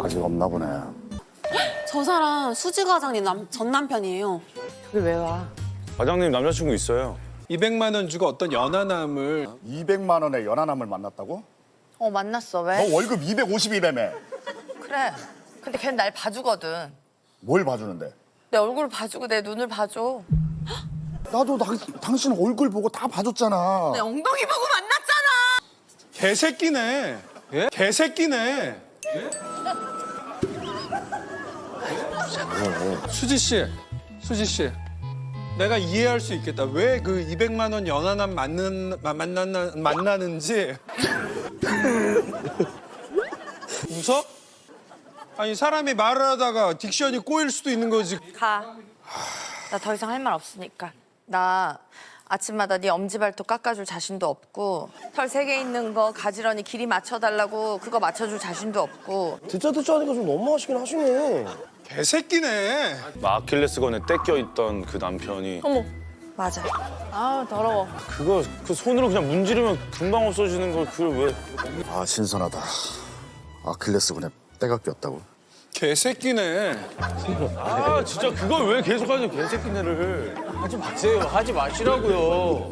아직 없나 보네. 저 사람 수지 과장님 전 남편이에요. 그게 왜 와? 과장님 남자친구 있어요. 200만 원 주고 어떤 연하남을 200만 원의 연하남을 만났다고? 만났어. 너 왜? 월급 250이라며. 그래. 근데 걔는 날 봐주거든. 뭘 봐주는데? 내 얼굴 봐주고 내 눈을 봐줘. 나도 당신 얼굴 보고 다 봐줬잖아. 내 엉덩이 보고 만났잖아. 개새끼네. 예? 개새끼네. 예? 수지 씨. 내가 이해할 수 있겠다. 왜 그 200만 원 연하남 만나는지. 웃어? 아니 사람이 말을 하다가 딕션이 꼬일 수도 있는 거지. 가. 나 더 이상 할 말 없으니까. 나 아침마다 네 엄지발톱 깎아줄 자신도 없고 털 3개 있는 거 가지런히 길이 맞춰달라고 그거 맞춰줄 자신도 없고 듣자 하니까 좀 너무하시긴 하시네. 개새끼네. 아킬레스건에 떼껴 있던 그 남편이 맞아. 아우 더러워. 그거 그 손으로 그냥 문지르면 금방 없어지는 걸 그걸 왜? 아 신선하다. 아킬레스건에 때가 꼈다고? 개새끼네. 아 진짜 그걸 왜 계속하냐 개새끼네를. 하지 마세요. 하지 마시라고요.